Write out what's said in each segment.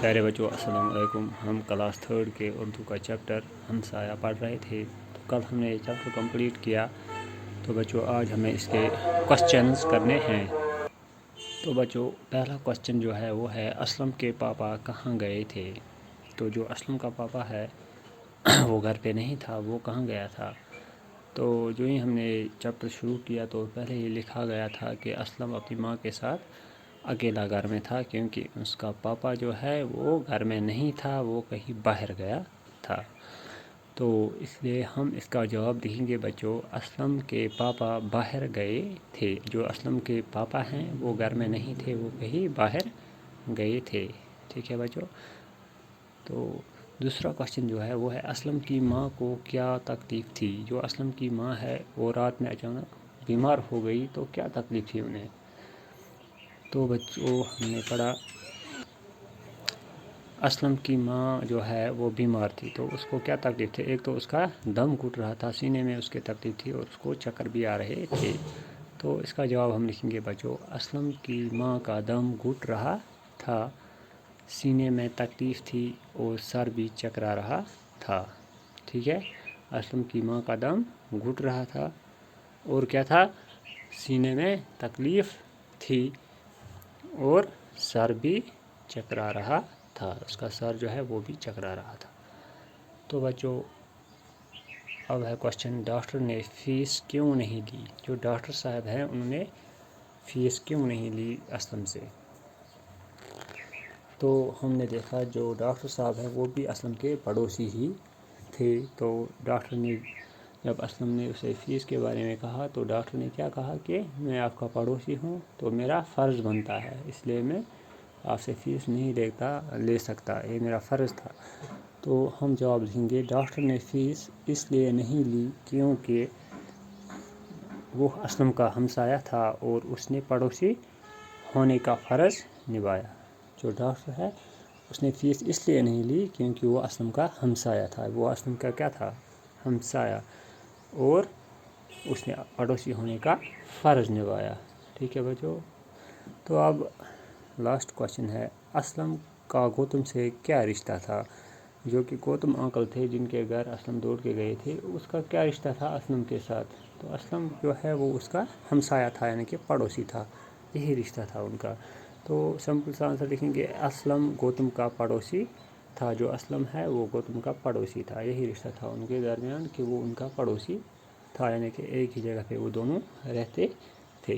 प्यारे बच्चों अस्सलाम वालेकुम। हम क्लास 3 के उर्दू का चैप्टर हमसाया पढ़ रहे थे। तो कल हमने ये चैप्टर कंप्लीट किया। तो बच्चों आज हमें इसके क्वेश्चंस करने हैं। तो बच्चों पहला क्वेश्चन जो है वो है असलम के पापा कहाँ गए थे। तो जो असलम का पापा है वो घर पे नहीं था, वो कहाँ गया था। तो जो ही हमने चैप्टर शुरू किया तो पहले ही लिखा गया था कि असलम अपनी माँ के साथ अकेला घर में था, क्योंकि उसका पापा जो है वो घर में नहीं था, वो कहीं बाहर गया था। तो इसलिए हम इसका जवाब देंगे बच्चों, असलम के पापा बाहर गए थे। जो असलम के पापा हैं वो घर में नहीं थे, वो कहीं बाहर गए थे। ठीक है बच्चों। तो दूसरा क्वेश्चन जो है वो है असलम की माँ को क्या तकलीफ़ थी। जो असलम की माँ है वो रात में अचानक बीमार हो गई, तो क्या तकलीफ़ थी उन्हें। तो बच्चों हमने पढ़ा असलम की माँ जो है वो बीमार थी, तो उसको क्या तकलीफ़ थी। एक तो उसका दम घुट रहा था, सीने में उसके तकलीफ़ थी, और उसको चक्कर भी आ रहे थे। तो इसका जवाब हम लिखेंगे बच्चों, असलम की माँ का दम घुट रहा था, सीने में तकलीफ़ थी और सर भी चकरा रहा था। ठीक है, असलम की माँ का दम घुट रहा था और क्या था, सीने में तकलीफ़ थी और सर भी चकरा रहा था। उसका सर जो है वो भी चकरा रहा था। तो बच्चों अब है क्वेश्चन, डॉक्टर ने फ़ीस क्यों नहीं ली। जो डॉक्टर साहब हैं उन्होंने फ़ीस क्यों नहीं ली असलम से। तो हमने देखा जो डॉक्टर साहब हैं वो भी असलम के पड़ोसी ही थे। तो डॉक्टर ने जब असलम ने उसे फ़ीस के बारे में कहा तो डॉक्टर ने क्या कहा कि मैं आपका पड़ोसी हूँ, तो मेरा फ़र्ज़ बनता है, इसलिए मैं आपसे फ़ीस नहीं ले सकता, ये मेरा फ़र्ज़ था। तो हम जवाब लिखेंगे, डॉक्टर ने फ़ीस इसलिए नहीं ली क्योंकि वो असलम का हमसाया था और उसने पड़ोसी होने का फ़र्ज़ निभाया। जो डॉक्टर है उसने फ़ीस इसलिए नहीं ली क्योंकि वो असलम का हमसाया था, वो असलम का क्या था, हमसाया, और उसने पड़ोसी होने का फ़र्ज़ निभाया। ठीक है बच्चों। तो अब लास्ट क्वेश्चन है, असलम का गौतम से क्या रिश्ता था। जो कि गौतम अंकल थे जिनके घर असलम दौड़ के गए थे, उसका क्या रिश्ता था असलम के साथ। तो असलम जो है वो उसका हमसाया था, यानी कि पड़ोसी था, यही रिश्ता था उनका। तो सिंपल सा आंसर लिखेंगे, असलम गौतम का पड़ोसी था। जो असलम है वो गौतम का पड़ोसी था, यही रिश्ता था उनके दरमियान कि वो उनका पड़ोसी था, यानी कि एक ही जगह पे वो दोनों रहते थे।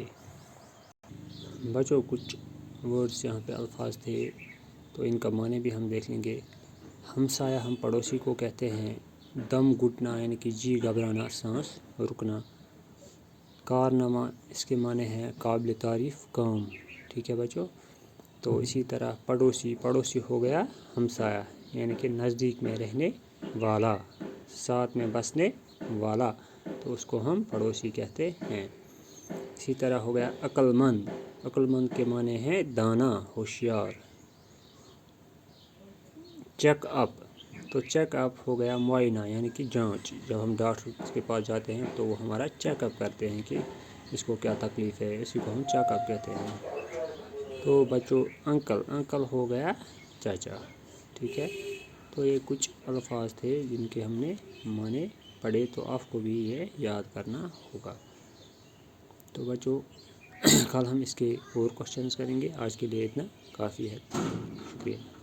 बच्चों कुछ वर्ड्स यहाँ पे अल्फाज थे, तो इनका माने भी हम देख लेंगे। हमसाया हम पड़ोसी को कहते हैं। दम घुटना यानी कि जी घबराना, सांस रुकना। कारनामा इसके माने हैं काबिल तारीफ़ काम। ठीक है बच्चों। तो इसी तरह पड़ोसी, पड़ोसी हो गया हमसाया, यानी कि नज़दीक में रहने वाला, साथ में बसने वाला, तो उसको हम पड़ोसी कहते हैं। इसी तरह हो गया अक्लमंद, अक्लमंद के माने हैं दाना, होशियार। चेकअप, तो चेकअप हो गया मुआयना, यानी कि जांच। जब हम डॉक्टर के पास जाते हैं तो वो हमारा चेकअप करते हैं कि इसको क्या तकलीफ़ है, इसी को हम चेकअप कहते हैं। तो बच्चों अंकल, अंकल हो गया चाचा। ठीक है। तो ये कुछ अल्फाज थे जिनके हमने माने पढ़े, तो आपको भी ये याद करना होगा। तो बच्चों कल हम इसके और क्वेश्चंस करेंगे। आज के लिए इतना काफ़ी है। शुक्रिया।